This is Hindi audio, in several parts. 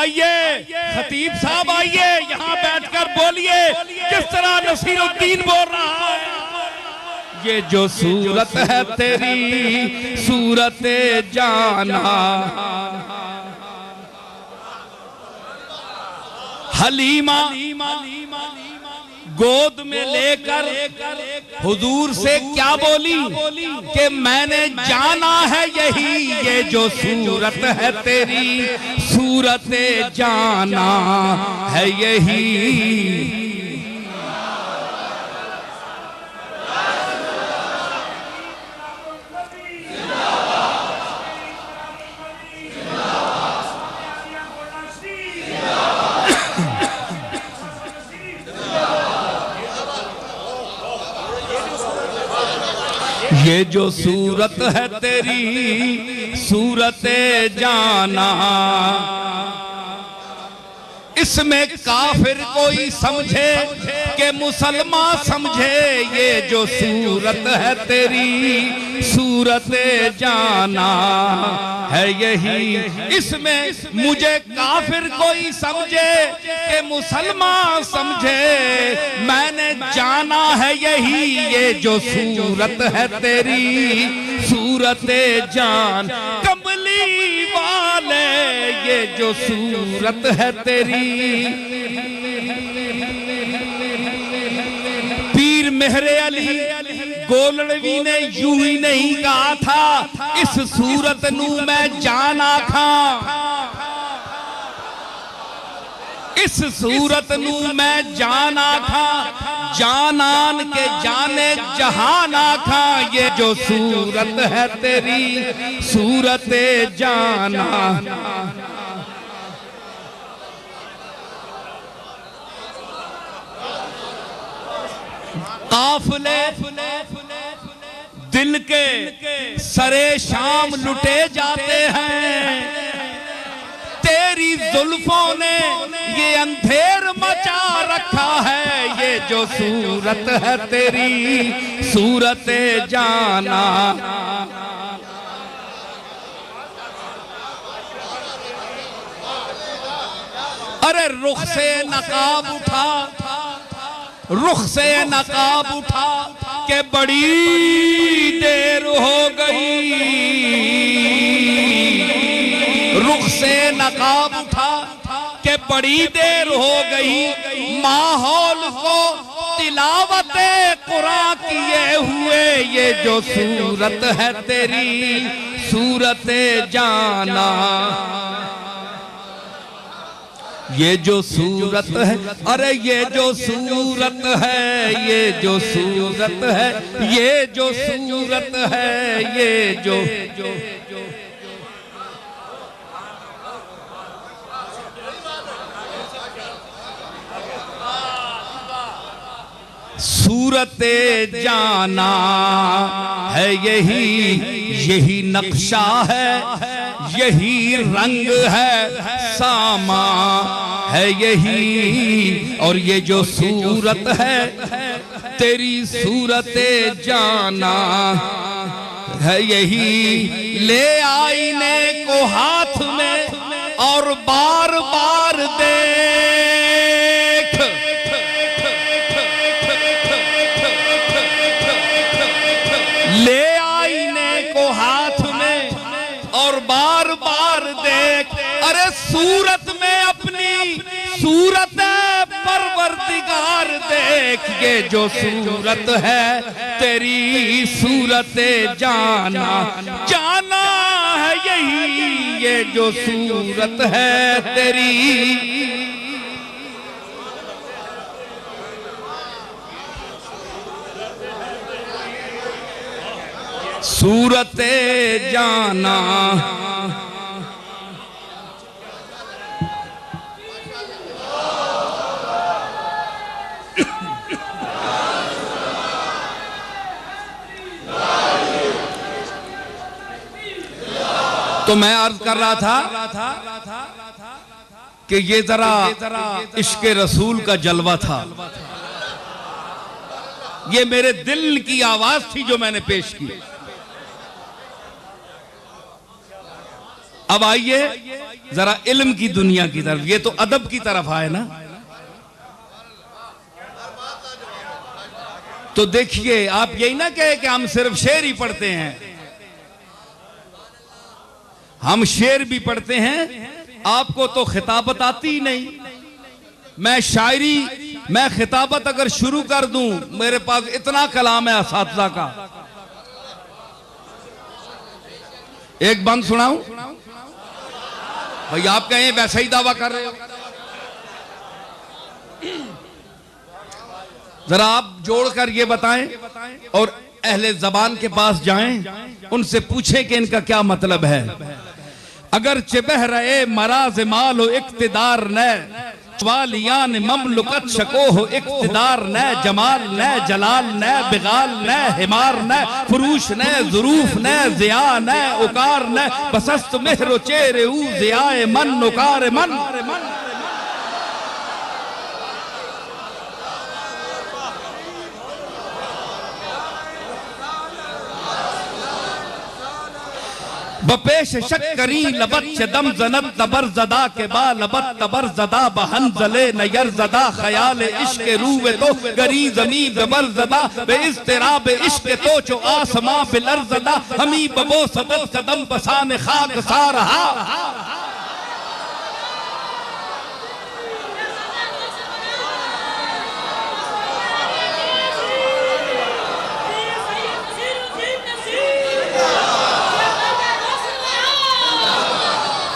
आइए खतीब साहब, आइए यहाँ बैठकर बोलिए किस तरह नसीरुद्दीन बोल रहा है। ये जो सूरत है तेरी सूरत जाना, हलीमा गोद में लेकर हुजूर से क्या बोली कि मैंने जाना है यही, ये जो सूरत है तेरी सूरत जाना है यही। ये जो सूरत है तेरी सूरत जाना, इसमें काफिर कोई समझे कि मुसलमान समझे। ये जो सूरत है तेरी सूरत जाना है यही, इसमें मुझे काफिर कोई समझे कि मुसलमान समझे। मैंने जाना है यही, ये जो सूरत है तेरी सूरत जान। कमली वाले ये जो सूरत है तेरी, पीर मेहरे अली गोलड़वी ने यूं ही नहीं कहा था, इस सूरत नू मैं जाना खा, इस सूरत नू मैं जाना खा, जानान के जाने जहाना खा। ये जो सूरत है तेरी सूरत जाना, काफले दिल के सरे शाम लुटे जाते हैं, तेरी जुल्फों ने ये अंधेर मचा रखा है। ये जो सूरत है तेरी सूरत जाना, अरे रुख से नकाब उठा, रुख से नकाब उठा के बड़ी देर हो गई, रुख से नकाब उठा के बड़ी देर हो गई। माहौल को तिलावते कुरान किए हुए, ये जो सूरत है तेरी सूरत जाना, ये जो सूरत है, अरे ये जो सूरत है, ये जो सूरत है, ये जो सूरत है, ये जो सूरत जाना है यही, यही नक्शा है, यही रंग है, सामा है यही। और ये जो सूरत है तेरी सूरत जाना है यही। ले आईने को हाथ में और बार बार देख, ले आईने को हाथ में और बार बार देख। अरे सूरत में अपनी सूरत परवरदिगार देख, ये जो सूरत है तेरी सूरत जाना, जाना है यही। ये जो सूरत है तेरी सूरत जाना, तो मैं अर्ज कर रहा था कि ये जरा इश्क़ रसूल का जलवा था, ये मेरे दिल की आवाज थी जो मैंने पेश की। अब आइए जरा इल्म की दुनिया की तरफ, ये तो अदब की तरफ आए ना। तो देखिए, आप यही ना कहे कि हम सिर्फ शेर ही पढ़ते हैं, हम शेर भी पढ़ते हैं। आपको तो खिताबत आती ही नहीं। मैं शायरी, मैं खिताबत अगर शुरू कर दूं, मेरे पास इतना कलाम है असातिज़ा का। एक बंद सुनाऊं भाई? आप कहें वैसा ही दावा कर रहे हो। जरा आप जोड़कर ये बताएं और अहले जबान के पास जाएं, उनसे पूछें कि इनका क्या मतलब है। अगर चिबह रहे मराज मालो इक्तिदार न वालियान ममलुकत शको हो इक्तिदार न जमाल न जलाल न बिगाल न हिमार न फरूश न जुरूफ न जिया न उकार न बसस्त मेहरो चेरे ऊ जियाए मन उकार मन। बपेश शक्करी लबत चदम जनत तबर जदा के बा लबत तबर जदा बहन जले नयर जदा ख्याल इश्क रूवे तो गरी जमी बबर जदा बे इस्तिराब इश्क तो जो आसमां बिलर जदा हमी बबो सदत कदम बसान खाक सा रहा।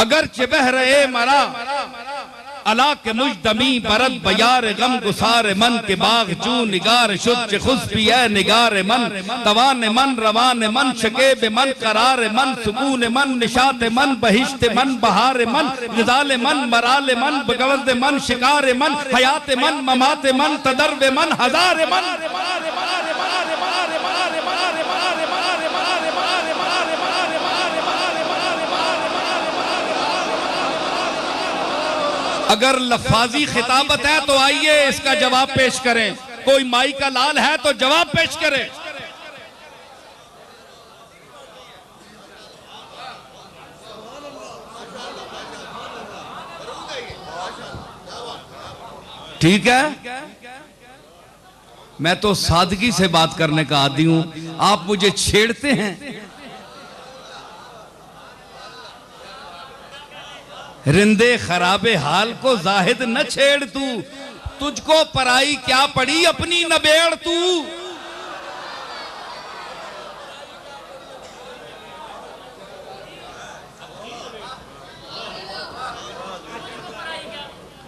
अगर चिबह रहे मरा अला के मुजदमी बरद बयार गम गुसार मन के बाग चू निगार शुद्ध खुशबी है निगार मन तवान मन रवान मन शकेब मन करार मन सुकून मन निशात मन बहिश्त मन बहार मन निजाल मन मराल मन बगवद मन शिकार मन हयात मन ममात मन तदर्व मन हजार मन। अगर लफाजी खिताबत है तो आइए इसका जवाब पेश करें। कोई माई का लाल है तो जवाब पेश करें। ठीक है, मैं तो सादगी से बात करने का आदी हूं, आप मुझे छेड़ते हैं। रिंदे खराबे हाल को जाहिद न छेड़ तू, तुझको पराई क्या पड़ी अपनी नबेड़ तू।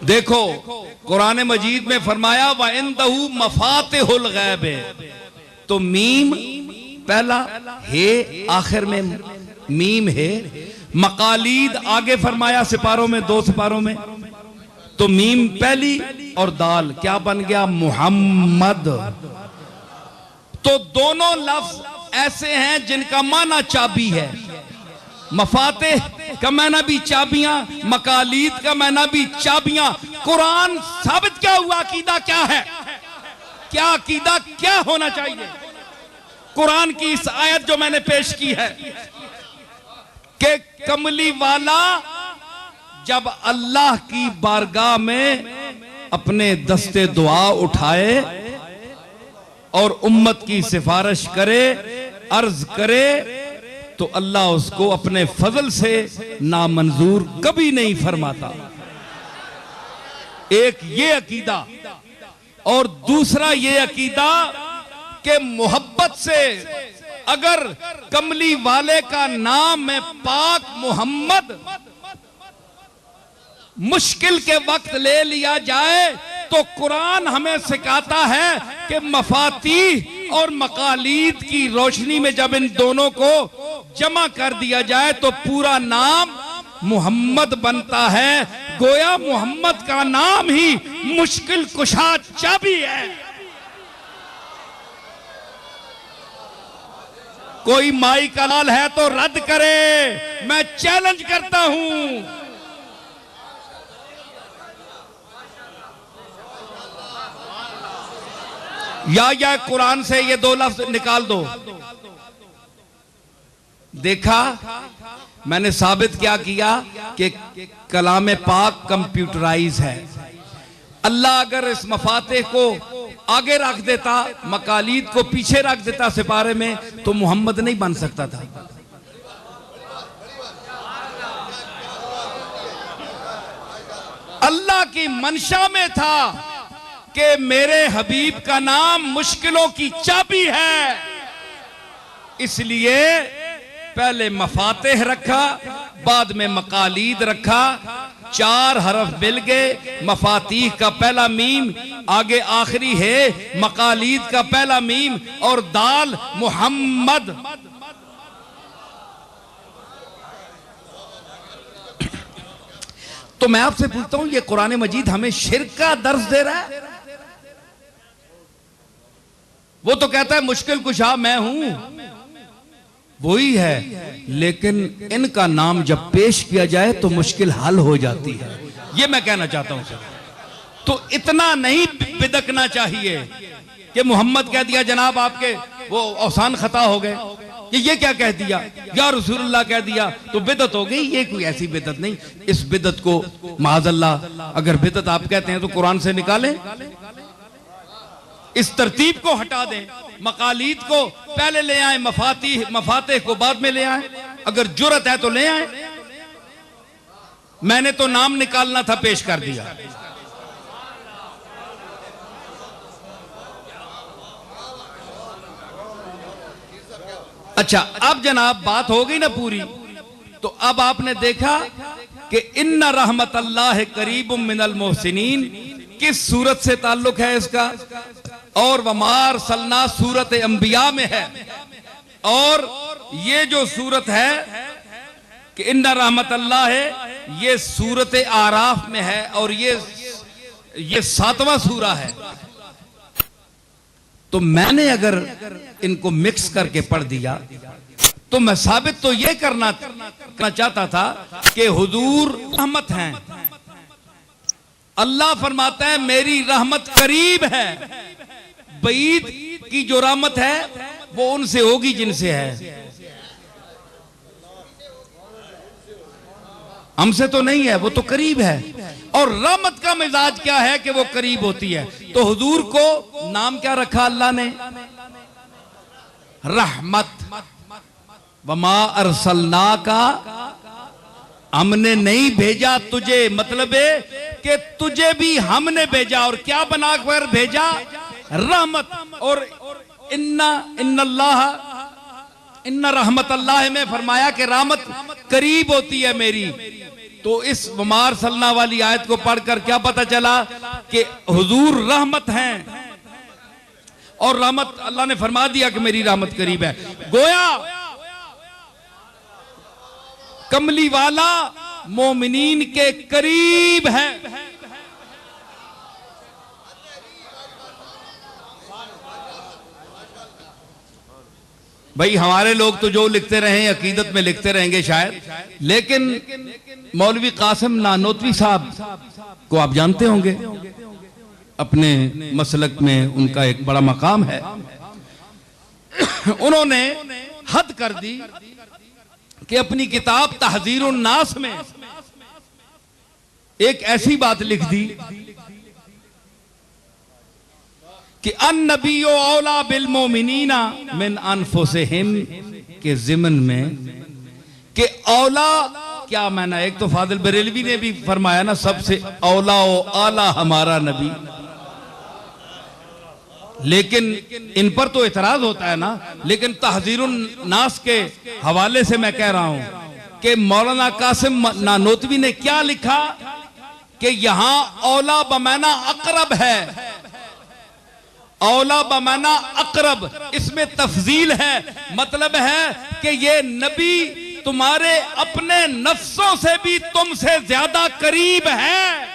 देखो कुरान मजीद में फरमाया व इंदहू मफातिहुल गैब, तो मीम पहला है, आखिर में मीम है। मकालीद आगे फरमाया सिपारों में, 2 सिपारों में, तो मीम पहली और दाल क्या बन गया? मुहम्मद। तो दोनों लफ्ज ऐसे हैं जिनका माना चाबी है। मफाते का माना भी चाबियां, मकालीद का माना भी चाबियां। कुरान साबित क्या हुआ? अकीदा क्या है? क्या अकीदा क्या होना चाहिए? कुरान की इस आयत जो मैंने पेश की है कि कमली वाला जब अल्लाह की बारगाह में अपने दस्ते दुआ उठाए और उम्मत की सिफारिश करे, अर्ज करे, तो अल्लाह उसको अपने फजल से नामंजूर कभी नहीं फरमाता। एक ये अकीदा, और दूसरा ये अकीदा कि मोहब्बत से अगर कमली वाले का नाम है पाक मोहम्मद, मुश्किल के वक्त ले लिया जाए तो कुरान हमें सिखाता है कि मफाती और मकालीद की रोशनी में जब इन दोनों को जमा कर दिया जाए तो पूरा नाम मोहम्मद बनता है। गोया मोहम्मद का नाम ही मुश्किल कुशा चाबी है। कोई माई का लाल है तो रद्द करे, मैं चैलेंज करता हूं। या कुरान से ये 2 लफ्ज निकाल दो। देखा, मैंने साबित क्या किया कि कलाम पाक कंप्यूटराइज है। अल्लाह अगर इस मफाते को आगे रख देता, मकालीद को पीछे रख देता सिपारे में, तो मोहम्मद नहीं बन सकता था। अल्लाह की मंशा में था कि मेरे हबीब का नाम मुश्किलों की चाबी है, इसलिए पहले मफातेह रखा, बाद में मकालीद रखा। 4 हरफ मिल गए। मफातीह का पहला मीम, आगे आखिरी है मकालीद का पहला मीम, और दाल मुहम्मद। तो मैं आपसे पूछता हूं, ये कुरान मजीद हमें शिर्क का दर्ज दे रहा है? वो तो कहता है मुश्किल कुशा मैं हूं, वही है, लेकिन इनका नाम जब पेश किया जाए तो मुश्किल हल हो जाती है। ये मैं कहना चाहता हूं सर। तो इतना नहीं बिदकना चाहिए कि मोहम्मद कह दिया जनाब आपके वो औसान खता हो गए, ये क्या कह दिया, या रसूलुल्लाह कह दिया तो बिदत हो गई। ये कोई ऐसी बिदत नहीं। इस बिदत को माज़अल्लाह, अगर बिदत आप कहते हैं तो कुरान से निकालें, इस तरतीब को हटा दें, मकालीद को पहले ले आए, मफाते को बाद में ले आए। अगर जुर्रत है तो ले आए। मैंने तो नाम निकालना था, पेश कर दिया। अच्छा, अब जनाब बात हो गई ना पूरी, तो अब आपने देखा कि इन्ना रहमत अल्लाह करीबुम मिनल मोहसिनीन किस सूरत से ताल्लुक है इसका, और वमार सलना सूरत अंबिया में है। और ये जो सूरत है कि इन्ना रहमत अल्लाह है, ये सूरत आराफ में है, और ये 7वां सूरा है। तो मैंने अगर इनको मिक्स करके पढ़ दिया तो मैं साबित तो ये करना चाहता था कि हुजूर रहमत हैं। अल्लाह फरमाता है मेरी रहमत करीब है। बईद की जो रहमत है वो उनसे होगी जिनसे है, हमसे तो नहीं है, वो तो करीब है। और रहमत का मिजाज क्या है कि वो करीब होती है। तो हुजूर को नाम क्या रखा अल्लाह ने? रहमत। वमा अरसलना का, हमने नहीं भेजा तुझे, मतलब है कि तुझे भी हमने भेजा, और क्या बनाकर भेजा? रहमत। और इन्ना रहमत अल्लाह में फरमाया कि रहमत करीब होती है मेरी। तो इस वमार सलना वाली आयत को पढ़कर क्या पता चला कि हुजूर रहमत हैं, और रहमत अल्लाह ने फरमा दिया कि मेरी रहमत करीब है। गोया कमली वाला मोमिनीन के करीब है। भाई हमारे लोग तो जो लिखते रहे अकीदत में लिखते रहेंगे शायद, लेकिन मौलवी कासिम नानोतवी साहब को आप जानते होंगे, अपने मसलक में उनका एक बड़ा मकाम है। उन्होंने हद कर दी कि अपनी किताब तहजीरुन नास में एक ऐसी बात लिख दी कि अन नबी औला बिल मोमिनीना मिन अनफुसिहिम के ज़िमन में कि औला क्या माना। एक तो फादिल बरेलवी ने भी फरमाया ना, सबसे औला ओ आला हमारा नबी, लेकिन इन पर तो इतराज होता है ना। लेकिन तहजीरुन नास के हवाले से मैं कह रहा हूं कि मौलाना कासिम नानोतवी ने क्या लिखा कि यहां औला बमाना अकरब है, औला बमाना अकरब, इसमें तफजील है। मतलब है कि ये नबी तुम्हारे अपने नफ्सों से भी तुमसे ज्यादा करीब है।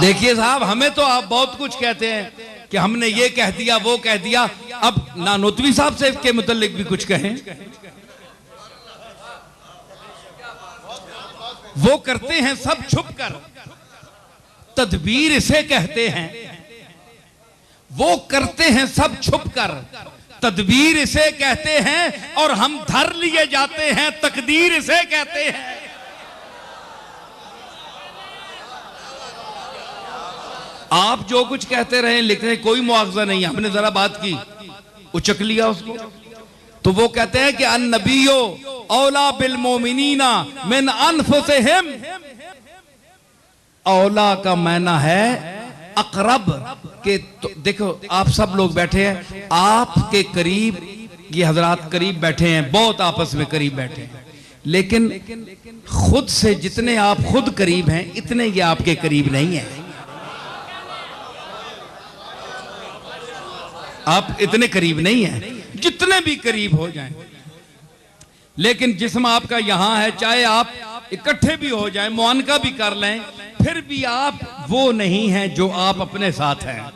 देखिए साहब, हमें तो आप बहुत कुछ कहते हैं कि हमने ये कह दिया वो कह दिया। अब नानोतवी साहब से के मुतालिक भी कुछ कहें। वो करते हैं सब छुप कर, तदबीर इसे कहते हैं। वो करते हैं सब छुप कर, तदबीर इसे कहते हैं, और हम धर लिए जाते हैं, तकदीर इसे कहते हैं। आप जो कुछ कहते रहे लिखने कोई मुआवजा नहीं, हमने जरा बात की, उचक लिया उसको। तो वो कहते हैं कि अन्नबियो औला बिल मोमिनीना मिन अनफुसिहिम। औला का माना है अकरब के। तो देखो आप सब लोग बैठे हैं, आपके करीब ये हजरात करीब बैठे हैं, बहुत आपस में करीब बैठे हैं, लेकिन खुद से जितने आप खुद करीब हैं इतने ये आपके करीब नहीं है। आप इतने करीब नहीं हैं, जितने भी करीब हो जाएं। लेकिन जिस्म आपका यहां है, चाहे आप इकट्ठे भी हो जाएं, मुआनका भी कर लें, फिर भी आप वो नहीं हैं जो आप अपने साथ हैं।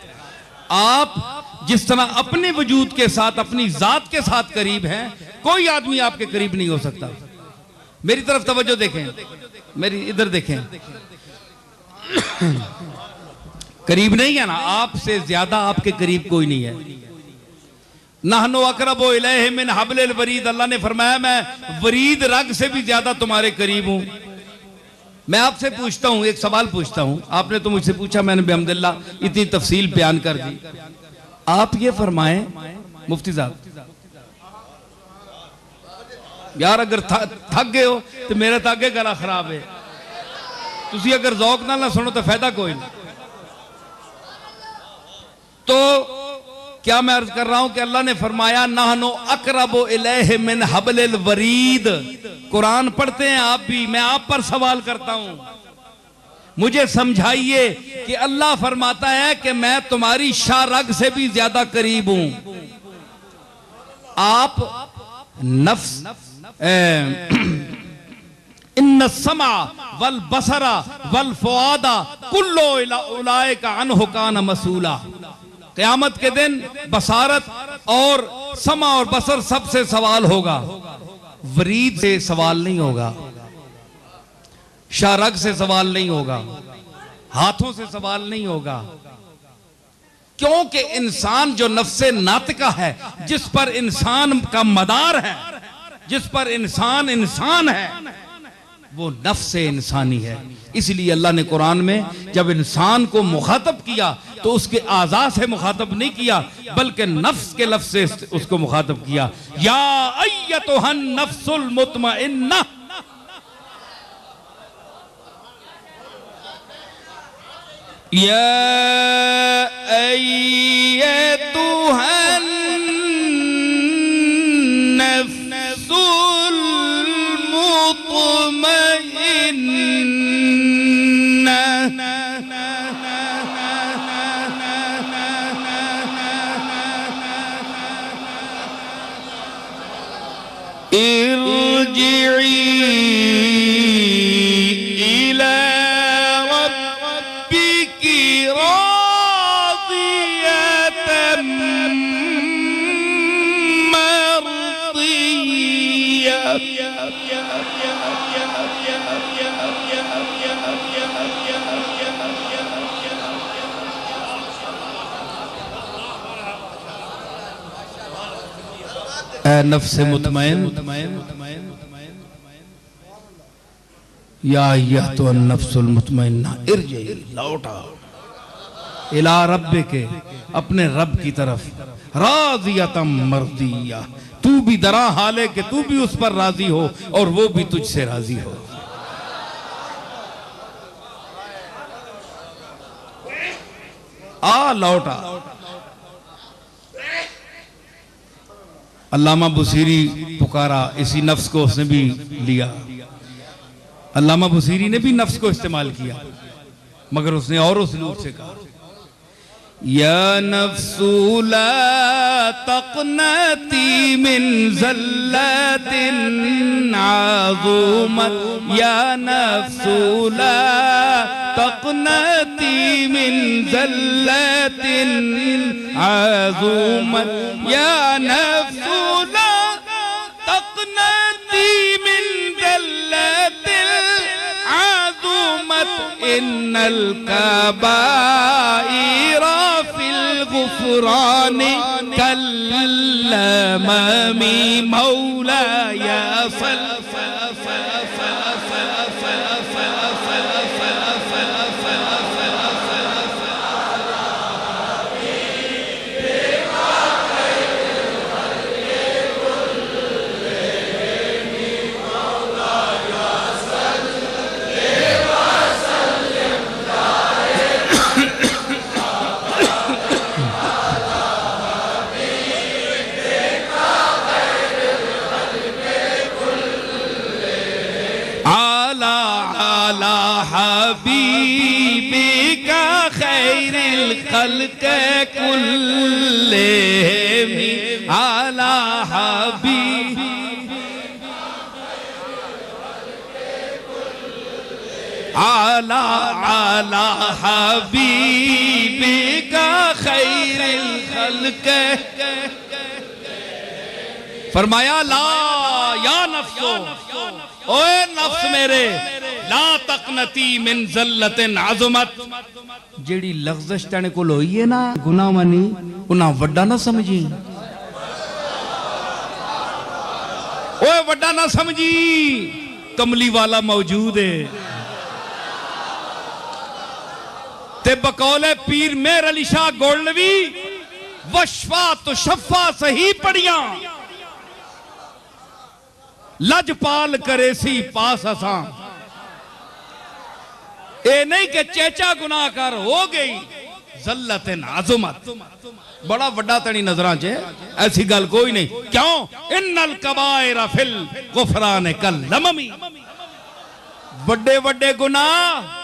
आप जिस तरह अपने वजूद के साथ, अपनी जात के साथ करीब हैं, कोई आदमी आपके करीब नहीं हो सकता। मेरी तरफ तवज्जो देखें, मेरी इधर देखें, करीब नहीं है ना, आपसे ज्यादा आपके करीब कोई नहीं है। नहनो अकरबो इलैहि मिन हब्लिल वरीद, अल्लाह ने फरमाया मैं वरीद रग से भी ज्यादा तुम्हारे करीब हूं। मैं आपसे पूछता हूं, एक सवाल पूछता हूं, आपने तो मुझसे पूछा, मैंने बिहम्दिल्लाह इतनी तफसील बयान कर दी। आप ये फरमाएं मुफ्ती साहब, यार अगर थक गए हो तो मेरा तो अगे गला खराब है, तुसी अगर जौक नाल ना सुनो तो फायदा कोई नहीं। तो क्या मैं अर्ज कर रहा हूं कि अल्लाह ने फरमाया नहनो अकरबो इलैहि मिन हब्लिल वरीद। कुरान पढ़ते हैं आप भी, मैं आप पर सवाल करता हूं, मुझे समझाइए कि अल्लाह फरमाता है कि मैं तुम्हारी शारग से भी ज्यादा करीब हूं। आप नफ्स इन्न समा वल बसरा वल फुआदा कुल्लो उलाइका अन्हु कान मसूला। क़यामत के दिन बसारत और समा और बसर सबसे सवाल होगा, वरीद से सवाल नहीं होगा, शारग से सवाल नहीं होगा, हाथों से सवाल नहीं होगा। क्योंकि इंसान जो नफ्से नातिका है, जिस पर इंसान का मदार है, जिस पर इंसान इंसान है, वो नफ्से इंसानी है। इसलिए अल्लाह ने कुरान में जब इंसान को मुखातब किया तो उसके आज़ा से मुखातब नहीं किया, बल्कि नफ्स के लफ्ज़ से उसको मुखातब किया। या अय्यतुहन नफ्सुल मुतमइन्ना, या अय्यतुहन नफ्सुल मुतमइन्ना इरजिई इला रब्बिकी रादियतम मर्दिया। नफ्स मुतमइन या तो नफ्सुल मुतमइन्ना इरजी, लौटा इला रब्बे के, अपने रब की तरफ, राज़ियतम मर्दिया, तू भी दरा हाले कि तू भी उस पर राजी हो और वो भी तुझसे राजी हो। आ लौटा। अल्लामा बुसीरी पुकारा, इसी नफ्स को उसने भी लिया। अल्लामा बुसीरी ने भी नफ्स को इस्तेमाल किया, मगर उसने और उसलूब से कहा, या नफ्सु ला तक़नती मिन ज़ल्लतिन आज़ुमत, या नफ्सु ला तक़नती मिन ज़ल्लतिन आज़ुमत, या नफ्सु ला तक़नती मिन ज़ल्लतिन इन्नल कबाइरा फिल गुफरानी कल्लममी मौलाया हबीबिका खैरिल खल्क कुल्लेहिम आला हबीबिका खैरिल खल्क। फरमाया ला या नफ्सो, ओए नफ्स मेरे, ला तकनती मिन ज़ल्लतिन अज़मत, जेड़ी लग़ज़श तेरे कोल होई है ना गुनाह मनी, उन्हां वड्डा ना समझी। ओए वड्डा ना समझी, कमली वाला मौजूद है। ते बकौले पीर मेहर अली शाह गोल्डवी वशफा तो शफा सही पढ़िया, लजपाल करे सी पास असां। ए नहीं कि चेचा गुनाहगार हो गई, ज़ल्लतिन अज़मत, बड़ा वड्डा तनी नजरां च, ऐसी गल कोई नहीं। क्यों? इन्नल कबाइरा फिल गुफरान कल्लममी, बड़े बड़े गुनाह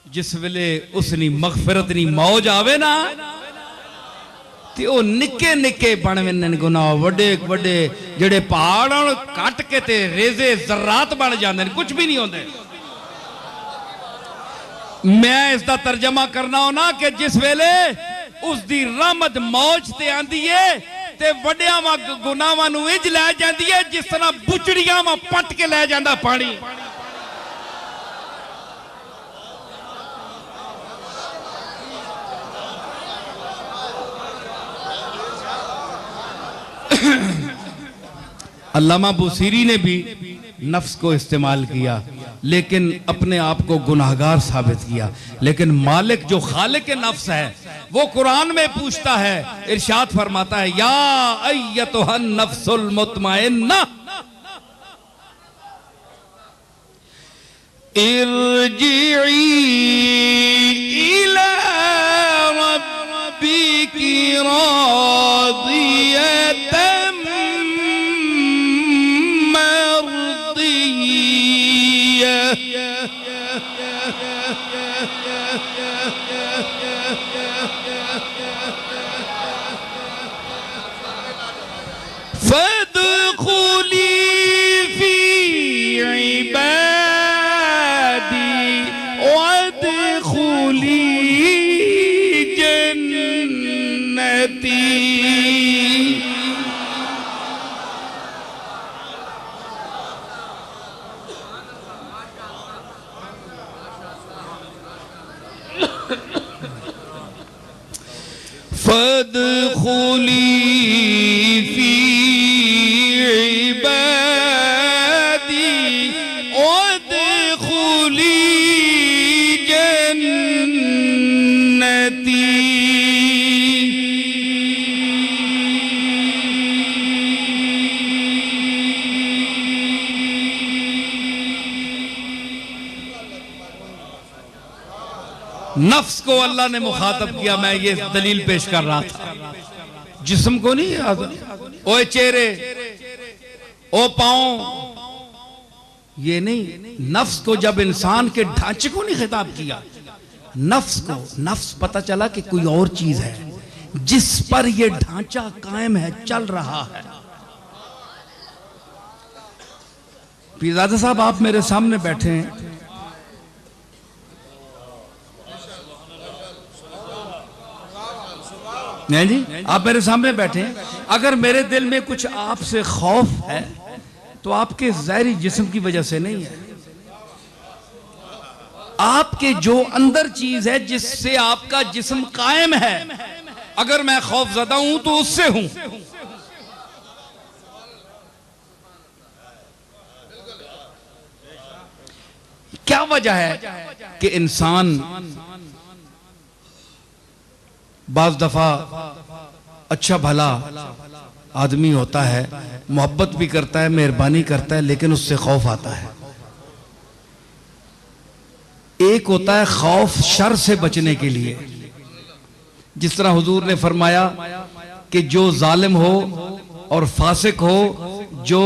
जिस वेले उसनी मगफिरत नी मौज आवे ना, ते ओ निके निके बन वेंदे गुनाह, वड्डे वड्डे जेड़े पहाड़ कट के ते रेजे जर्रात बन जांदे, कुछ भी नहीं होंदे। मैं इसका तर्जमा करना हो ना कि जिस वेले उसकी रहमत मौज ते आंदी है ते वड्डियां वा गुनाहां नूं इंज लै जांदी है जिस तरह बुचड़ियां वा पट के लै जांदा पानी। अल्लामा बुसीरी ने भी नफ्स को इस्तेमाल किया, लेकिन अपने आप को गुनाहगार साबित किया। लेकिन मालिक जो खालिक नफ्स है वो कुरान में पूछता है, इरशाद फरमाता है, या अय्यतुहन नफ्सुल मुतमइन्ना इरजिई इला रब्बिकी रादियतन फदखुली फी इबादी वदखुली जन्नती। फदखुली फी इबादी वदखुली जन्नती। नफ्स को अल्लाह ने मुखातब किया। मैं ये दलील पेश कर रहा था, जिस्म को नहीं, ओ चेहरे, ओ पाँव, ये नहीं, नफ्स को। जब इंसान के ढांचे को नहीं खिताब किया, नफ्स को। नफ्स पता चला कि कोई और चीज है जिस पर ये ढांचा कायम है, चल रहा है। पीरजादा साहब आप मेरे सामने बैठे हैं, नहीं जी, आप मेरे सामने बैठे हैं। अगर मेरे दिल में कुछ आपसे खौफ है तो आपके ज़ाहिरी जिस्म की वजह से नहीं है। आपके जो अंदर चीज है जिससे आपका जिस्म कायम है, अगर मैं खौफजदा हूं तो उससे हूं। क्या वजह है कि इंसान बाज दफा अच्छा भला आदमी होता है, मोहब्बत भी करता है, मेहरबानी करता है, लेकिन उससे खौफ आता है। एक होता है खौफ शर से बचने के लिए, जिस तरह हुजूर ने फरमाया कि जो जालिम हो और फासिक हो, जो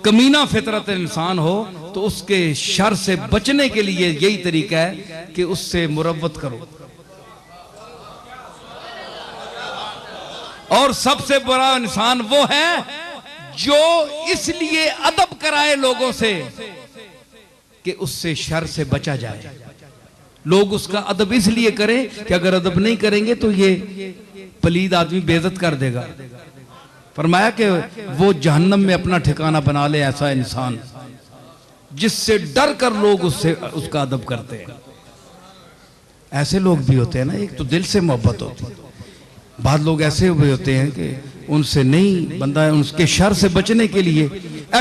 कमीना फितरत इंसान हो, तो उसके शर से बचने के लिए यही तरीका है कि उससे मुरव्वत करो। और सबसे बड़ा इंसान वो है जो इसलिए अदब कराए लोगों से कि उससे शर से बचा जाए। लोग उसका अदब इसलिए करें कि अगर अदब नहीं करेंगे तो ये पलीद आदमी बेइज्जत कर देगा। फरमाया कि वो जहन्नम में अपना ठिकाना बना ले ऐसा इंसान जिससे डर कर लोग उससे उसका अदब करते हैं। ऐसे लोग भी होते हैं ना, एक तो दिल से मोहब्बत होती है, बाद लोग ऐसे भी होते हैं कि उनसे नहीं बंदा, उनके शर से बचने के लिए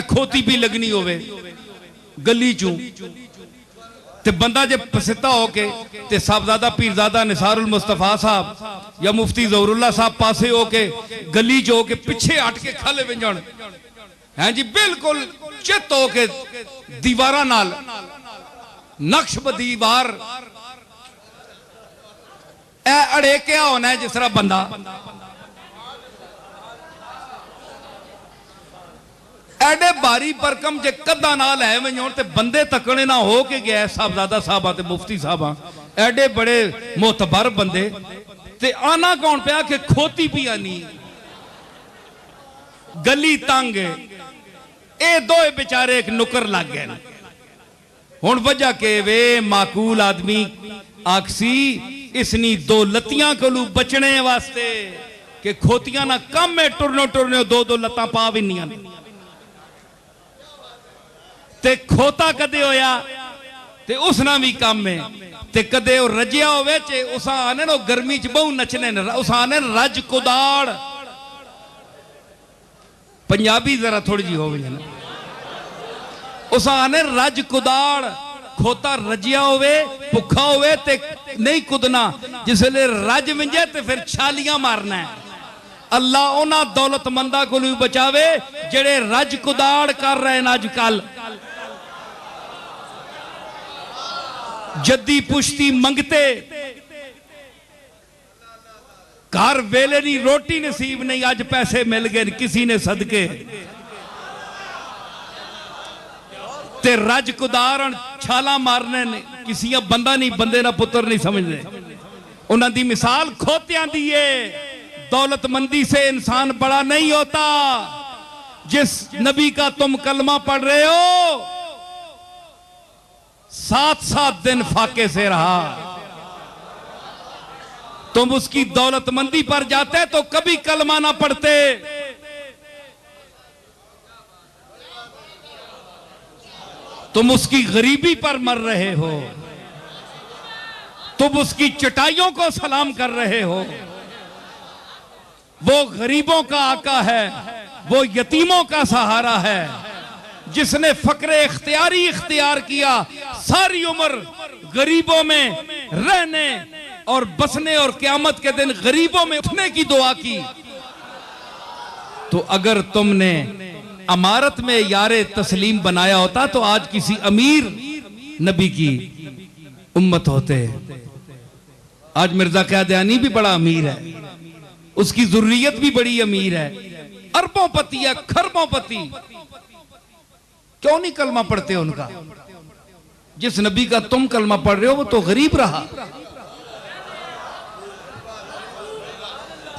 खोती भी लगनी होवे गली चू ते बंदा जे पसिता होके ते साहबजादा पीरजादा निसारुल मुस्तफा साहब या मुफ्ती ज़हरुल्लाह साहब पासे होके गली च होके पीछे हट के खाले वंजण हैं जी, बिल्कुल चित होके दीवारा नाल नक्श ब दीवार अड़े क्या होना है। जिस तरह बंदा एडे बारी परकम जे कदा नाल है वंजोण ते बंदे तकने ना हो के गया साहबजादा साहबा ते मुफ्ती साहबा एडे बड़े मोतबर बंदे ते आना कौन पिया कि खोती पिया नी गली तंग ए दो बेचारे एक नुकर लग गए। हुण वजह के वे माकूल आदमी आखसी इसनी दो लत्तियां कोलू बचने वास्ते कि खोतियां ना कम है टुरनो टुरने दो दो लत्तां पा भी नहीं ते खोता कदे होया ते उसना भी कम है ते कदे वो रजिया होवे चे उस आने नो गर्मी च बहु नचने उस आने रज कुदाड़ पंजाबी जरा थोड़ी जी हो गई उस आने रज कुदाड़ खोता रजिया होवे भुखा होवे ते नहीं कुदना जिसले रज विंजे ते फिर छालियां मारना है। अल्लाह उन्हां दौलतमंदा को भी बचावे जेड़े रज कुदाड़ कर रहे हैं अजकल, जद्दी पुश्ती मंगते घर वेले नहीं रोटी नसीब नहीं, अज पैसे मिल गए किसी ने सदके ते रज कुदार छाला मारने ने किसी बंदा नहीं बंदे ना पुत्र नहीं समझते। उन्हां दी मिसाल खोतियां दी है। दौलतमंदी से इंसान बड़ा नहीं होता। जिस नबी का तुम कलमा पढ़ रहे हो 7-7 दिन फाके से रहा, तुम उसकी दौलतमंदी पर जाते तो कभी कलमा ना पढ़ते। तुम उसकी गरीबी पर मर रहे हो, तुम उसकी चटाइयों को सलाम कर रहे हो। वो गरीबों का आका है, वो यतीमों का सहारा है, जिसने फक्रे इख्तियारी इख्तियार किया, सारी उम्र गरीबों में रहने और बसने और क़यामत के दिन गरीबों में उठने की दुआ की। तो अगर तुमने अमारत में यारे तस्लीम बनाया होता तो आज किसी अमीर नबी की उम्मत होते। आज मिर्जा क़यादयानी भी बड़ा अमीर है, उसकी ज़ुर्रियत भी बड़ी अमीर है, अरबों पति है, खरबों पति। क्यों नहीं कलमा पढ़ते उनका? जिस नबी का तुम कलमा पढ़ रहे हो वो तो गरीब रहा।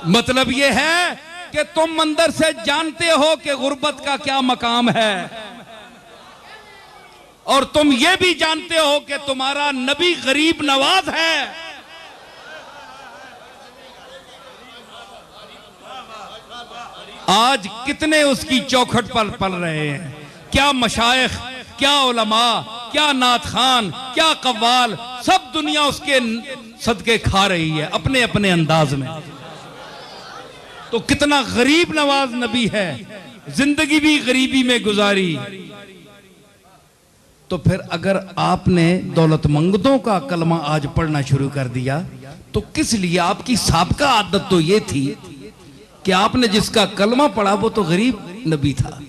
मतलब ये है कि तुम अंदर से जानते हो कि गुर्बत का क्या मकाम है, और तुम ये भी जानते हो कि तुम्हारा नबी गरीब नवाज है। आज कितने उसकी चौखट पर पल रहे हैं, क्या मशाइख, क्या उलमा, क्या नात खान, क्या कव्वाल, सब दुनिया उसके सदके खा रही है अपने अपने अंदाज में। तो कितना गरीब नवाज नबी है, जिंदगी भी गरीबी में गुजारी। तो फिर अगर आपने दौलतमंदों का कलमा आज पढ़ना शुरू कर दिया तो किस लिए? आपकी साबका आदत तो ये थी कि आपने जिसका कलमा पढ़ा वो तो गरीब नबी था।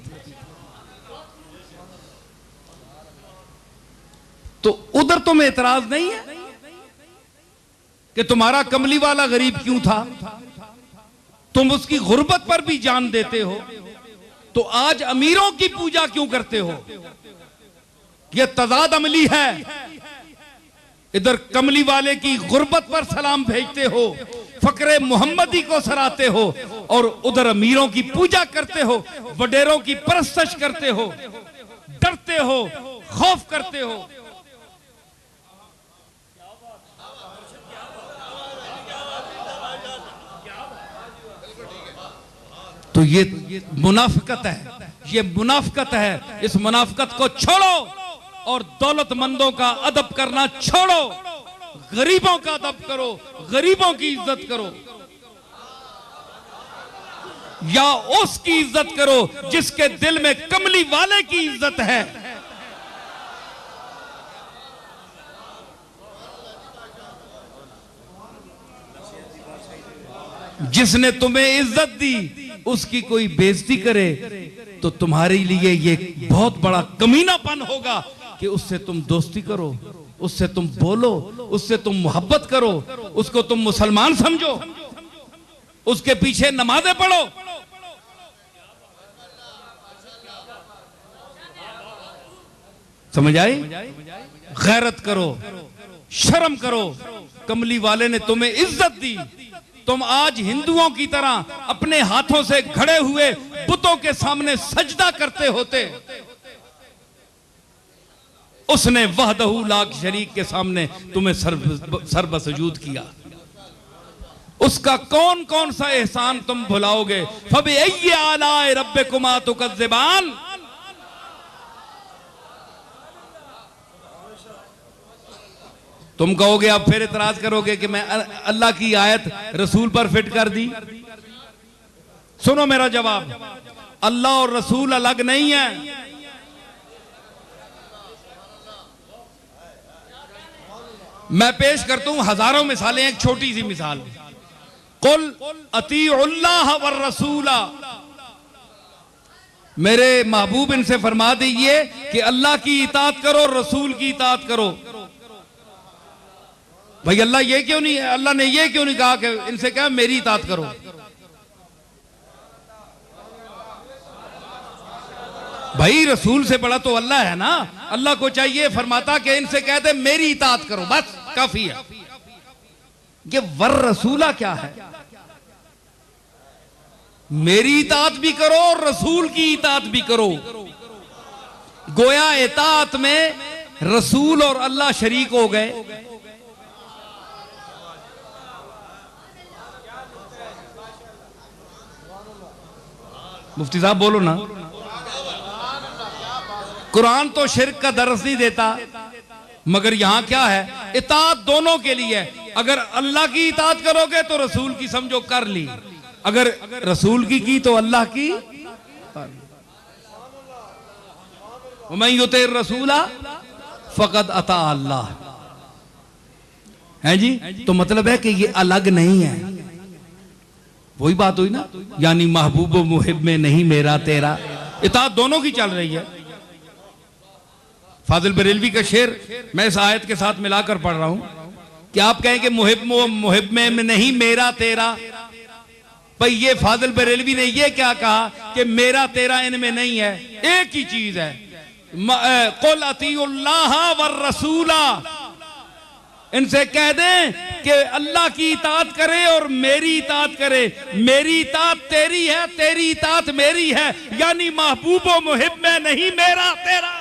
तो उधर तुम्हें एतराज नहीं है कि तुम्हारा कमली वाला गरीब क्यों था? तुम उसकी गुर्बत पर भी जान देते हो, तो आज अमीरों की पूजा क्यों करते हो? यह तजाद अमली है। इधर कमली वाले की गुर्बत पर सलाम भेजते हो, फकरे मोहम्मदी को सराहते हो, और उधर अमीरों की पूजा करते हो, वडेरों की परस्तश करते हो, डरते हो, खौफ करते हो। तो ये मुनाफिकत है, ये मुनाफिकत है। इस मुनाफिकत को छोड़ो और दौलतमंदों का अदब करना छोड़ो, गरीबों का अदब करो, गरीबों की इज्जत करो, या उसकी इज्जत करो जिसके दिल में कमली वाले की इज्जत है। जिसने तुम्हें इज्जत दी उसकी कोई बेइज्जती करे तो तुम्हारे लिए ये बहुत बड़ा कमीनापन होगा कि उससे तुम दोस्ती करो, उससे तुम बोलो, उससे तुम मोहब्बत करो, उसको तुम मुसलमान समझो, उसके पीछे नमाजें पढ़ो। समझ आई? गैरत करो, शर्म करो। कमली वाले ने तुम्हें इज्जत दी, तुम आज हिंदुओं की तरह अपने हाथों से घड़े हुए बुतों के सामने सजदा करते होते, उसने वहदहू लाक शरीक के सामने तुम्हें सर्वसजूद किया। उसका कौन कौन सा एहसान तुम भुलाओगे? फबिअय्यि आलाए रब्बिकुमा तुकज़्ज़िबान। तुम कहोगे, अब फिर इतराज करोगे कि मैं अल्लाह की आयत रसूल पर फिट कर दी। सुनो मेरा जवाब, अल्लाह और रसूल अलग नहीं है। मैं पेश करता हूं हजारों मिसालें, एक छोटी सी मिसाल। कुल अतीउल्लाह वर रसूला, मेरे महबूब इनसे फरमा दीजिए कि अल्लाह की इताअत करो, रसूल की इताअत करो। भाई अल्लाह ये क्यों नहीं, अल्लाह ने ये क्यों नहीं कहा कि इनसे कहा मेरी इताअत करो? भाई रसूल से बड़ा तो अल्लाह है ना। अल्लाह को चाहिए फरमाता कि इनसे कहते मेरी इताअत करो, बस काफी है। ये वर रसूला क्या है? मेरी इताअत भी करो और रसूल की इताअत भी करो। गोया इताअत में रसूल और अल्लाह शरीक हो गए। मुफ्ती साहब बोलो ना। कुरान तो शिर्क का दर्स नहीं देता, मगर यहां क्या है? इताअत दोनों के लिए है। अगर अल्लाह की इताअत करोगे तो रसूल की समझो कर ली, अगर रसूल की तो अल्लाह की। वमन युति रसूला फकद अता अल्लाह। है जी? तो मतलब है कि ये अलग नहीं है। वही बात हुई ना, यानी महबूब व मुहिब में नहीं मेरा तेरा, इताअत दोनों की चल रही है। फाजिल बरेलवी का शेर मैं इस आयत के साथ मिलाकर पढ़ रहा हूं कि आप कहें कि मुहिब में नहीं मेरा तेरा। भाई ये फाजिल बरेलवी ने ये क्या कहा कि मेरा तेरा इनमें नहीं है, एक ही चीज है। कुल अतीउल्लाह वर रसूला, इनसे कह दें कि अल्लाह की इताअत करे और मेरी इताअत करे। मेरी इताअत तेरी है, तेरी इताअत मेरी है, यानी महबूब व मुहिब में नहीं मेरा तेरा।